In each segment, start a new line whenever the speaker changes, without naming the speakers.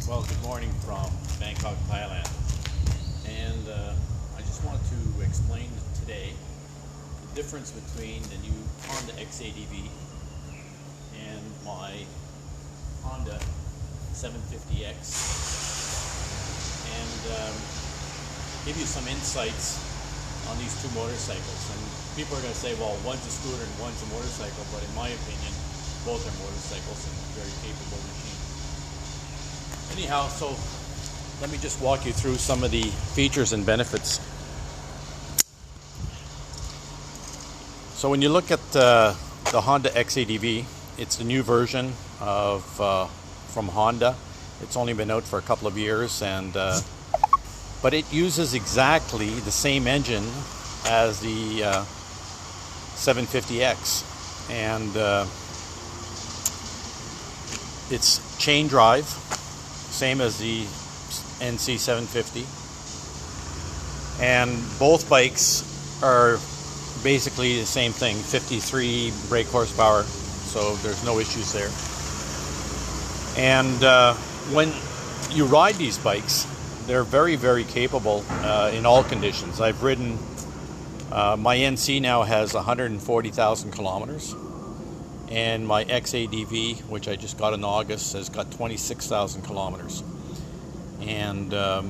Well, good morning from Bangkok, Thailand. And I just want to explain today the difference between the new Honda X-ADV and my Honda 750X, and give you some insights on these two motorcycles. And people are going to say, well, one's a scooter and one's a motorcycle, but in my opinion, both are motorcycles and very capable machines. Anyhow, so let me just walk you through some of the features and benefits. So when you look at the Honda X-ADV, it's the new version of from Honda. It's only been out for a couple of years, and but it uses exactly the same engine as the 750X, and it's chain drive, same as the NC750, and both bikes are basically the same thing, 53 brake horsepower, so there's no issues there. And when you ride these bikes, they're very, very capable in all conditions. I've ridden, my NC now has 140,000 kilometers, and my X-ADV, which I just got in August, has got 26,000 kilometers. And to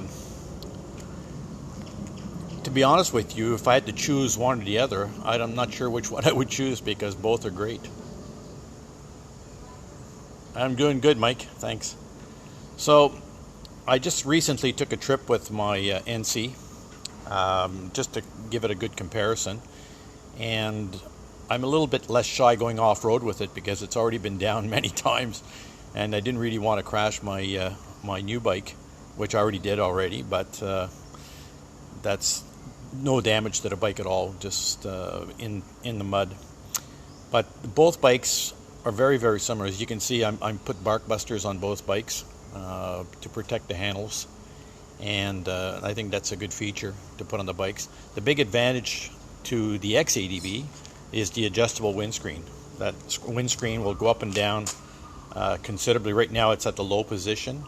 be honest with you, if I had to choose one or the other, I'm not sure which one I would choose, because both are great. I'm doing good, Mike. Thanks. So I just recently took a trip with my NC, just to give it a good comparison. And I'm a little bit less shy going off-road with it because it's already been down many times, and I didn't really want to crash my my new bike, which I already did already, but that's no damage to the bike at all, just in the mud. But both bikes are very, very similar. As you can see, I'm put bark busters on both bikes to protect the handles, and I think that's a good feature to put on the bikes. The big advantage to the X-ADV is the adjustable windscreen. That windscreen will go up and down considerably. Right now it's at the low position,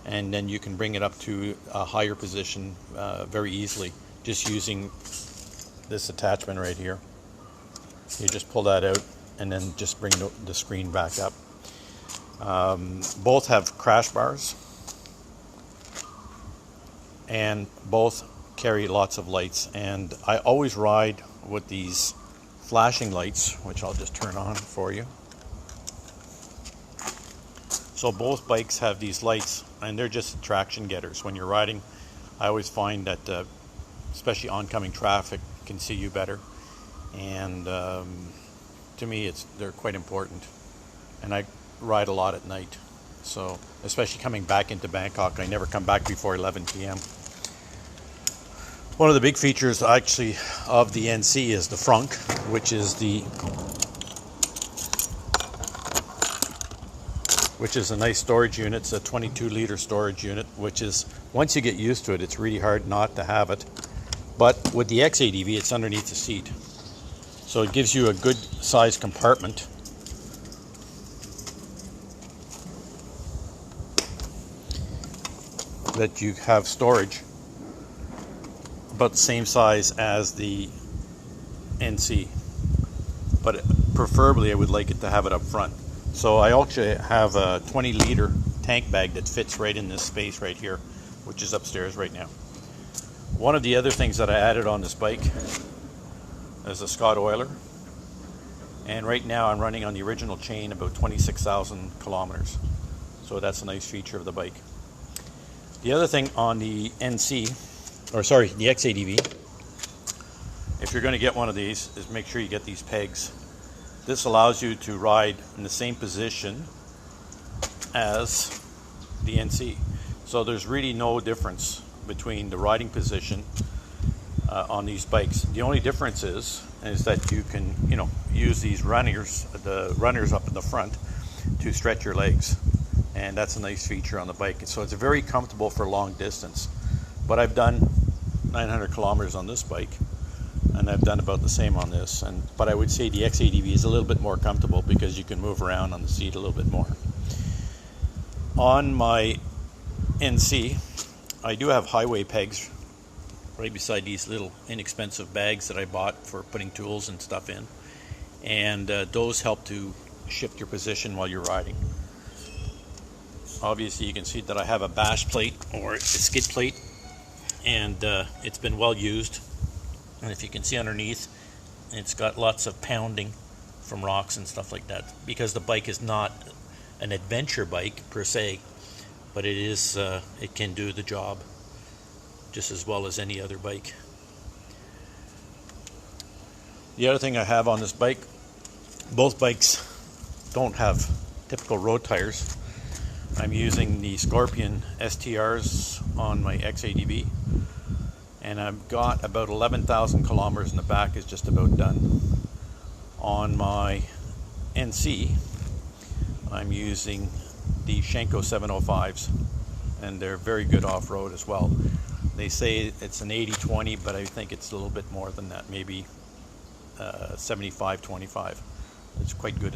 and then you can bring it up to a higher position very easily, just using this attachment right here. You just pull that out and then just bring the screen back up. Both have crash bars, and both carry lots of lights, and I always ride with these flashing lights, which I'll just turn on for you. So both bikes have these lights, and they're just traction getters. When you're riding, I always find that especially oncoming traffic can see you better, and to me they're quite important. And I ride a lot at night, so especially coming back into Bangkok, I never come back before 11 p.m. One of the big features actually of the NC is the frunk, which is a nice storage unit. It's a 22-liter storage unit, which is, once you get used to it, it's really hard not to have it. But with the X-ADV, it's underneath the seat, so it gives you a good size compartment. That you have storage about the same size as the NC, but preferably I would like it to have it up front. So I actually have a 20-liter tank bag that fits right in this space right here, which is upstairs right now. One of the other things that I added on this bike is a Scott oiler, and right now I'm running on the original chain about 26,000 kilometers, so that's a nice feature of the bike. The other thing on the the X-ADV, if you're going to get one of these, is make sure you get these pegs. This allows you to ride in the same position as the NC. So there's really no difference between the riding position on these bikes. The only difference is that you can, use these the runners up in the front to stretch your legs. And that's a nice feature on the bike. So it's very comfortable for long distance. But I've done 900 kilometers on this bike, and I've done about the same on this. But I would say the X-ADV is a little bit more comfortable because you can move around on the seat a little bit more. On my NC, I do have highway pegs right beside these little inexpensive bags that I bought for putting tools and stuff in, and those help to shift your position while you're riding. Obviously you can see that I have a bash plate or a skid plate, and it's been well used, and if you can see underneath, it's got lots of pounding from rocks and stuff like that, because the bike is not an adventure bike per se, but it is it can do the job just as well as any other bike. The other thing I have on this bike, both bikes don't have typical road tires. I'm using the Scorpion STRs on my X-ADV, and I've got about 11,000 kilometers, and the back is just about done. On my NC, I'm using the Shenko 705s, and they're very good off-road as well. They say it's an 80-20, but I think it's a little bit more than that, maybe 75-25. It's quite good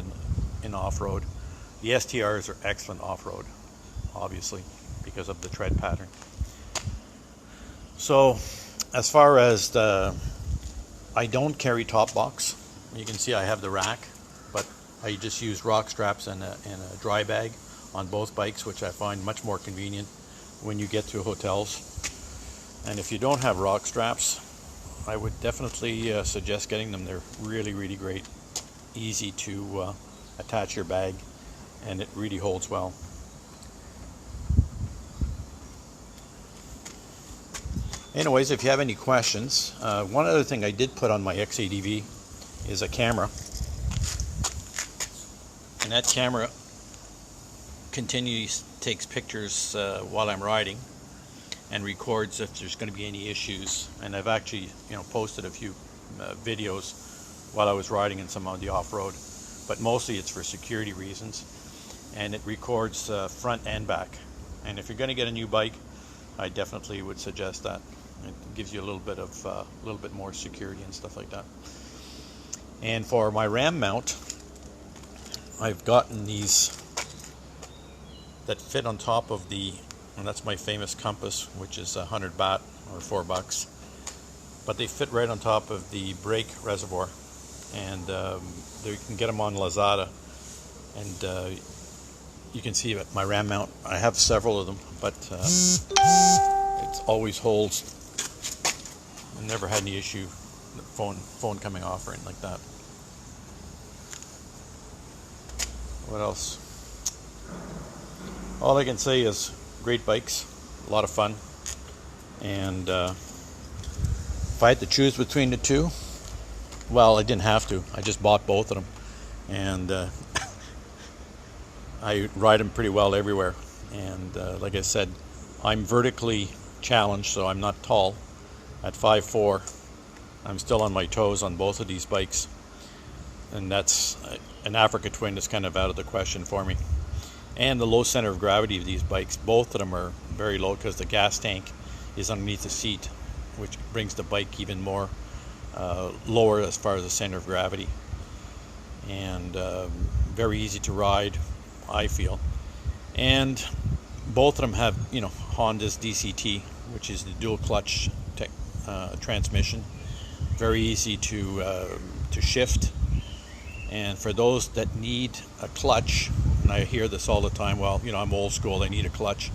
in off-road. The STRs are excellent off-road, obviously, because of the tread pattern. So, as far as I don't carry top box. You can see I have the rack, but I just use rock straps and a dry bag on both bikes, which I find much more convenient when you get to hotels. And if you don't have rock straps, I would definitely suggest getting them. They're really, really great. Easy to attach your bag, and it really holds well. Anyways, if you have any questions, one other thing I did put on my X-ADV is a camera. And that camera continually takes pictures while I'm riding, and records if there's going to be any issues. And I've actually, posted a few videos while I was riding in some of the off-road, but mostly it's for security reasons. And it records front and back. And if you're going to get a new bike, I definitely would suggest that. It gives you a little bit more security and stuff like that. And for my RAM mount, I've gotten these that fit on top of the, and that's my famous compass, which is 100 baht or $4, but they fit right on top of the brake reservoir, and you can get them on Lazada, and you can see that my RAM mount, I have several of them, but it always holds. I never had any issue with phone coming off or anything like that. What else? All I can say is great bikes, a lot of fun, and if I had to choose between the two, well, I didn't have to. I just bought both of them, and I ride them pretty well everywhere. And like I said, I'm vertically challenged, so I'm not tall. At 5'4", I'm still on my toes on both of these bikes, and that's an Africa Twin is kind of out of the question for me. And the low center of gravity of these bikes, both of them are very low because the gas tank is underneath the seat, which brings the bike even more lower as far as the center of gravity. And very easy to ride, I feel. And both of them have, Honda's DCT, which is the dual clutch transmission. Very easy to shift. And for those that need a clutch, and I hear this all the time, well, I'm old school, I need a clutch.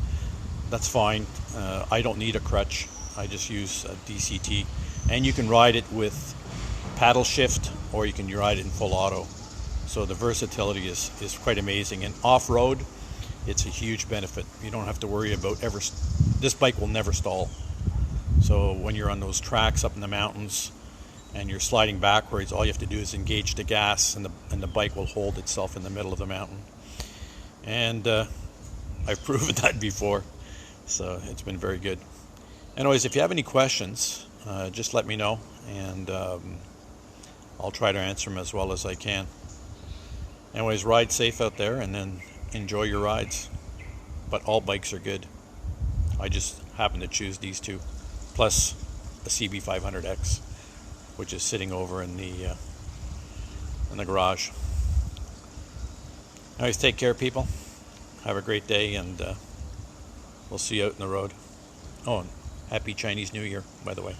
That's fine. I don't need a crutch. I just use a DCT. And you can ride it with paddle shift, or you can ride it in full auto. So the versatility is quite amazing. And off-road, it's a huge benefit. You don't have to worry about this bike will never stall. So when you're on those tracks up in the mountains and you're sliding backwards, all you have to do is engage the gas, and the bike will hold itself in the middle of the mountain. And I've proven that before, so it's been very good. Anyways, if you have any questions, just let me know, and I'll try to answer them as well as I can. Anyways, ride safe out there, and then enjoy your rides. But all bikes are good. I just happen to choose these two, plus a CB500X, which is sitting over in the garage. Anyways, take care, people. Have a great day, and We'll see you out in the road. Oh, and happy Chinese New Year, by the way.